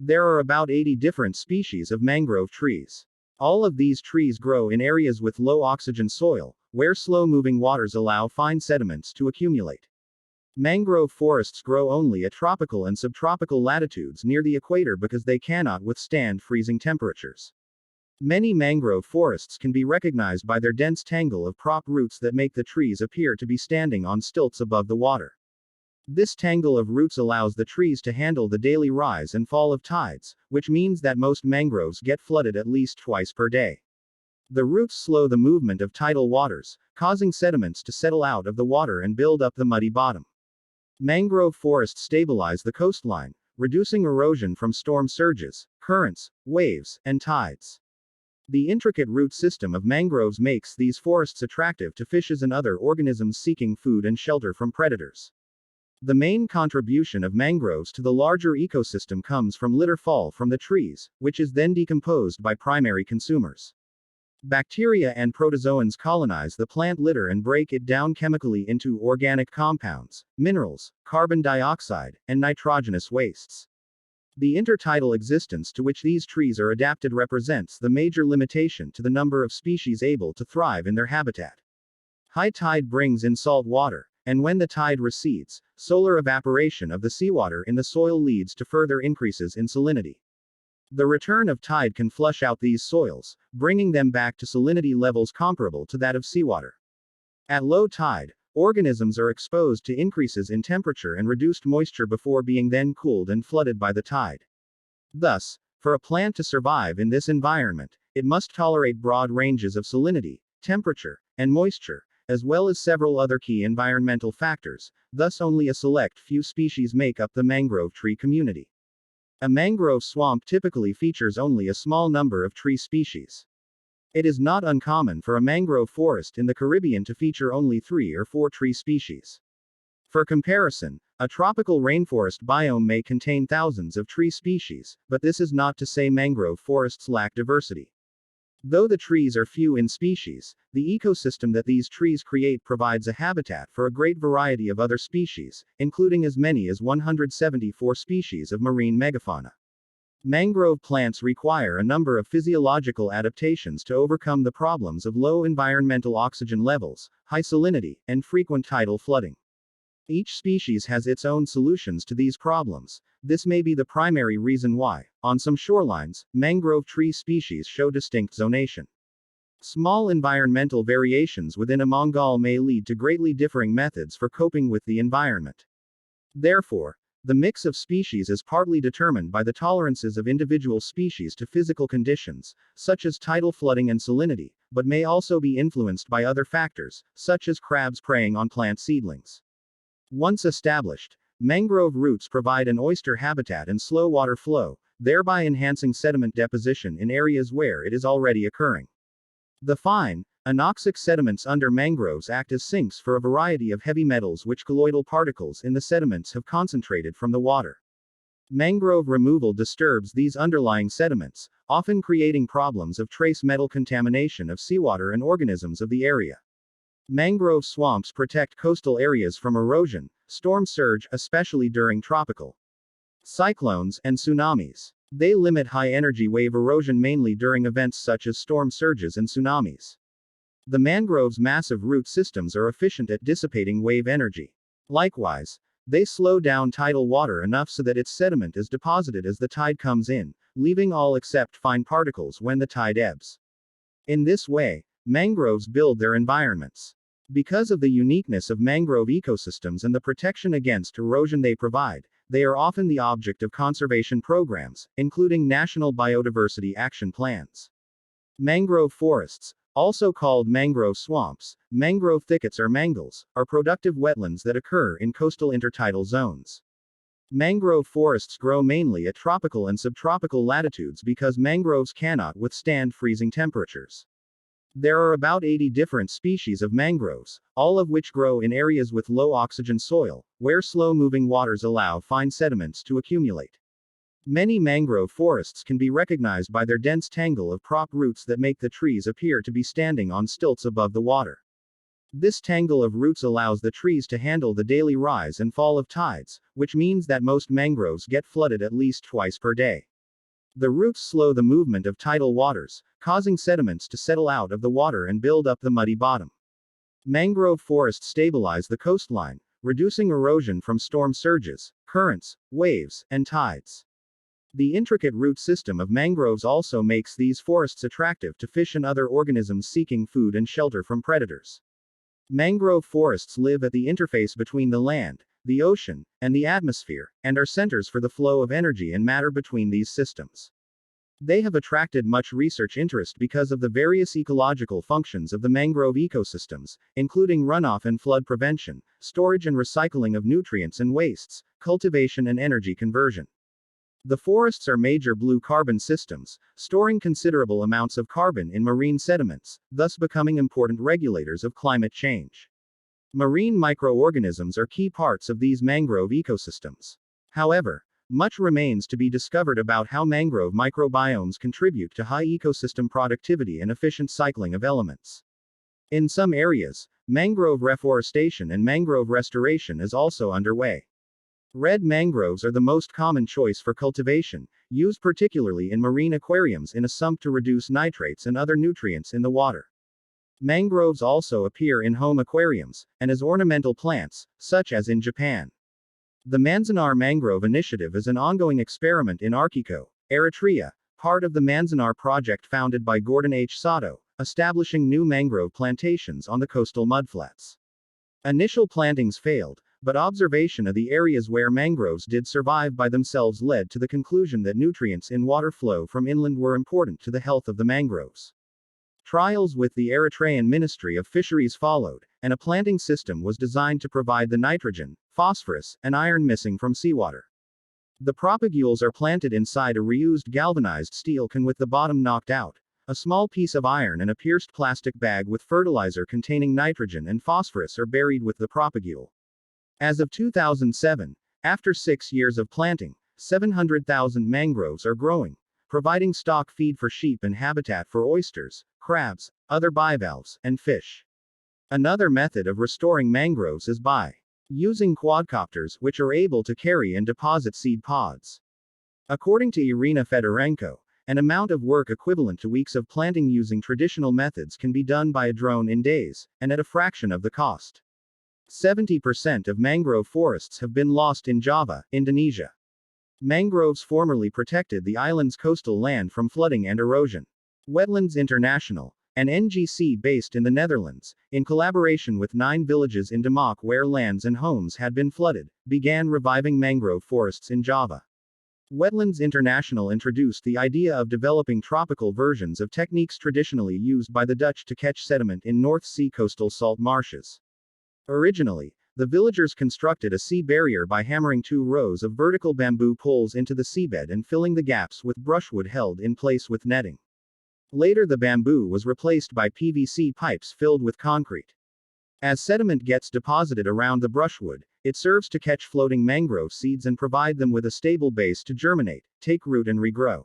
There are about 80 different species of mangrove trees. All of these trees grow in areas with low oxygen soil, where slow-moving waters allow fine sediments to accumulate. Mangrove forests grow only at tropical and subtropical latitudes near the equator because they cannot withstand freezing temperatures. Many mangrove forests can be recognized by their dense tangle of prop roots that make the trees appear to be standing on stilts above the water. This tangle of roots allows the trees to handle the daily rise and fall of tides, which means that most mangroves get flooded at least twice per day. The roots slow the movement of tidal waters, causing sediments to settle out of the water and build up the muddy bottom. Mangrove forests stabilize the coastline, reducing erosion from storm surges, currents, waves, and tides. The intricate root system of mangroves makes these forests attractive to fishes and other organisms seeking food and shelter from predators. The main contribution of mangroves to the larger ecosystem comes from litter fall from the trees, which is then decomposed by primary consumers. Bacteria and protozoans colonize the plant litter and break it down chemically into organic compounds, minerals, carbon dioxide, and nitrogenous wastes. The intertidal existence to which these trees are adapted represents the major limitation to the number of species able to thrive in their habitat. High tide brings in salt water, and when the tide recedes, solar evaporation of the seawater in the soil leads to further increases in salinity. The return of tide can flush out these soils, bringing them back to salinity levels comparable to that of seawater. At low tide, organisms are exposed to increases in temperature and reduced moisture before being then cooled and flooded by the tide. Thus, for a plant to survive in this environment, it must tolerate broad ranges of salinity, temperature, and moisture, as well as several other key environmental factors. Thus only a select few species make up the mangrove tree community. A mangrove swamp typically features only a small number of tree species. It is not uncommon for a mangrove forest in the Caribbean to feature only 3 or 4 tree species. For comparison, a tropical rainforest biome may contain thousands of tree species, but this is not to say mangrove forests lack diversity. Though the trees are few in species, the ecosystem that these trees create provides a habitat for a great variety of other species, including as many as 174 species of marine megafauna. Mangrove plants require a number of physiological adaptations to overcome the problems of low environmental oxygen levels, high salinity, and frequent tidal flooding. Each species has its own solutions to these problems. This may be the primary reason why, on some shorelines, mangrove tree species show distinct zonation. Small environmental variations within a mangle may lead to greatly differing methods for coping with the environment. Therefore, the mix of species is partly determined by the tolerances of individual species to physical conditions, such as tidal flooding and salinity, but may also be influenced by other factors, such as crabs preying on plant seedlings. Once established, mangrove roots provide an oyster habitat and slow water flow, thereby enhancing sediment deposition in areas where it is already occurring. The fine, anoxic sediments under mangroves act as sinks for a variety of heavy metals which colloidal particles in the sediments have concentrated from the water. Mangrove removal disturbs these underlying sediments, often creating problems of trace metal contamination of seawater and organisms of the area. Mangrove swamps protect coastal areas from erosion, storm surge, especially during tropical cyclones, and tsunamis. They limit high-energy wave erosion mainly during events such as storm surges and tsunamis. The mangrove's massive root systems are efficient at dissipating wave energy. Likewise, they slow down tidal water enough so that its sediment is deposited as the tide comes in, leaving all except fine particles when the tide ebbs. In this way, mangroves build their environments. Because of the uniqueness of mangrove ecosystems and the protection against erosion they provide, they are often the object of conservation programs, including national biodiversity action plans. Mangrove forests, also called mangrove swamps, mangrove thickets or mangles, are productive wetlands that occur in coastal intertidal zones. Mangrove forests grow mainly at tropical and subtropical latitudes because mangroves cannot withstand freezing temperatures. There are about 80 different species of mangroves, all of which grow in areas with low oxygen soil, where slow-moving waters allow fine sediments to accumulate. Many mangrove forests can be recognized by their dense tangle of prop roots that make the trees appear to be standing on stilts above the water. This tangle of roots allows the trees to handle the daily rise and fall of tides, which means that most mangroves get flooded at least twice per day. The roots slow the movement of tidal waters, causing sediments to settle out of the water and build up the muddy bottom. Mangrove forests stabilize the coastline, reducing erosion from storm surges, currents, waves, and tides. The intricate root system of mangroves also makes these forests attractive to fish and other organisms seeking food and shelter from predators. Mangrove forests live at the interface between the land, the ocean, and the atmosphere, and are centers for the flow of energy and matter between these systems. They have attracted much research interest because of the various ecological functions of the mangrove ecosystems, including runoff and flood prevention, storage and recycling of nutrients and wastes, cultivation and energy conversion. The forests are major blue carbon systems, storing considerable amounts of carbon in marine sediments, thus becoming important regulators of climate change. Marine microorganisms are key parts of these mangrove ecosystems. However, much remains to be discovered about how mangrove microbiomes contribute to high ecosystem productivity and efficient cycling of elements. In some areas, mangrove reforestation and mangrove restoration is also underway. Red mangroves are the most common choice for cultivation, used particularly in marine aquariums in a sump to reduce nitrates and other nutrients in the water. Mangroves also appear in home aquariums, and as ornamental plants, such as in Japan. The Manzanar Mangrove Initiative is an ongoing experiment in Archiko, Eritrea, part of the Manzanar project founded by Gordon H. Sato, establishing new mangrove plantations on the coastal mudflats. Initial plantings failed, but observation of the areas where mangroves did survive by themselves led to the conclusion that nutrients in water flow from inland were important to the health of the mangroves. Trials with the Eritrean Ministry of Fisheries followed, and a planting system was designed to provide the nitrogen, phosphorus, and iron missing from seawater. The propagules are planted inside a reused galvanized steel can with the bottom knocked out, a small piece of iron and a pierced plastic bag with fertilizer containing nitrogen and phosphorus are buried with the propagule. As of 2007, after 6 years of planting, 700,000 mangroves are growing, providing stock feed for sheep and habitat for oysters, crabs, other bivalves, and fish. Another method of restoring mangroves is by using quadcopters, which are able to carry and deposit seed pods. According to Irina Fedorenko, an amount of work equivalent to weeks of planting using traditional methods can be done by a drone in days, and at a fraction of the cost. 70% of mangrove forests have been lost in Java, Indonesia. Mangroves formerly protected the island's coastal land from flooding and erosion. Wetlands International, an NGC based in the Netherlands, in collaboration with 9 villages in Demak where lands and homes had been flooded, began reviving mangrove forests in Java. Wetlands International introduced the idea of developing tropical versions of techniques traditionally used by the Dutch to catch sediment in North Sea coastal salt marshes. Originally, the villagers constructed a sea barrier by hammering 2 rows of vertical bamboo poles into the seabed and filling the gaps with brushwood held in place with netting. Later the bamboo was replaced by PVC pipes filled with concrete. As sediment gets deposited around the brushwood, it serves to catch floating mangrove seeds and provide them with a stable base to germinate, take root and regrow.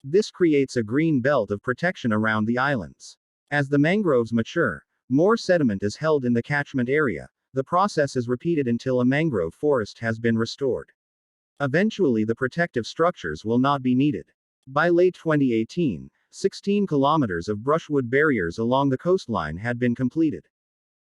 This creates a green belt of protection around the islands. As the mangroves mature, more sediment is held in the catchment area. The process is repeated until a mangrove forest has been restored. Eventually the protective structures will not be needed. By late 2018, 16 kilometers of brushwood barriers along the coastline had been completed.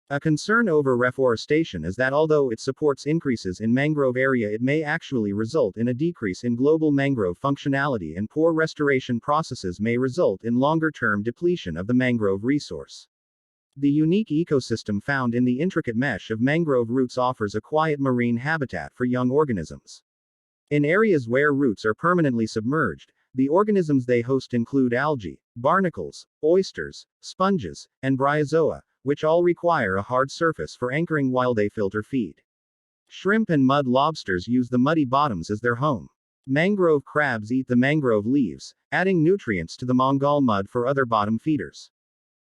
A concern over reforestation is that although it supports increases in mangrove area, it may actually result in a decrease in global mangrove functionality, and poor restoration processes may result in longer-term depletion of the mangrove resource. The unique ecosystem found in the intricate mesh of mangrove roots offers a quiet marine habitat for young organisms. In areas where roots are permanently submerged, the organisms they host include algae, barnacles, oysters, sponges, and bryozoa, which all require a hard surface for anchoring while they filter feed. Shrimp and mud lobsters use the muddy bottoms as their home. Mangrove crabs eat the mangrove leaves, adding nutrients to the Mongol mud for other bottom feeders.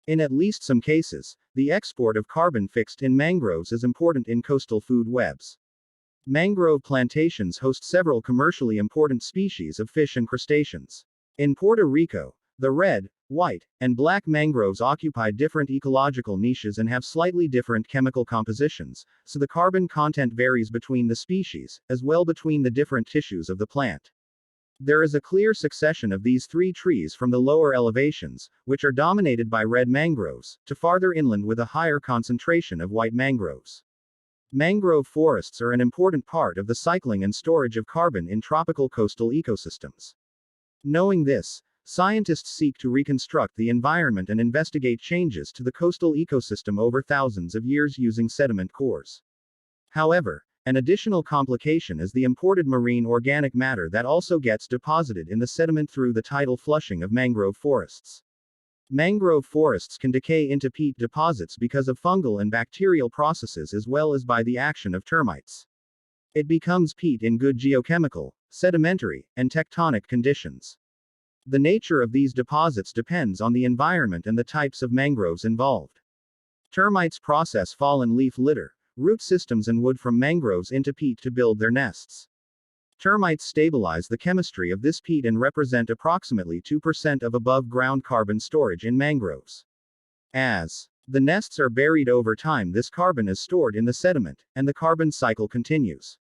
In at least some cases, the export of carbon fixed in mangroves is important in coastal food webs. Mangrove plantations host several commercially important species of fish and crustaceans. In Puerto Rico, the red, white, and black mangroves occupy different ecological niches and have slightly different chemical compositions, so the carbon content varies between the species, as well between the different tissues of the plant. There is a clear succession of these three trees from the lower elevations, which are dominated by red mangroves, to farther inland with a higher concentration of white mangroves. Mangrove forests are an important part of the cycling and storage of carbon in tropical coastal ecosystems. Knowing this, scientists seek to reconstruct the environment and investigate changes to the coastal ecosystem over thousands of years using sediment cores. However, an additional complication is the imported marine organic matter that also gets deposited in the sediment through the tidal flushing of mangrove forests. Mangrove forests can decay into peat deposits because of fungal and bacterial processes as well as by the action of termites. It becomes peat in good geochemical, sedimentary, and tectonic conditions. The nature of these deposits depends on the environment and the types of mangroves involved. Termites process fallen leaf litter, root systems and wood from mangroves into peat to build their nests. Termites stabilize the chemistry of this peat and represent approximately 2% of above-ground carbon storage in mangroves. As the nests are buried over time, this carbon is stored in the sediment, and the carbon cycle continues.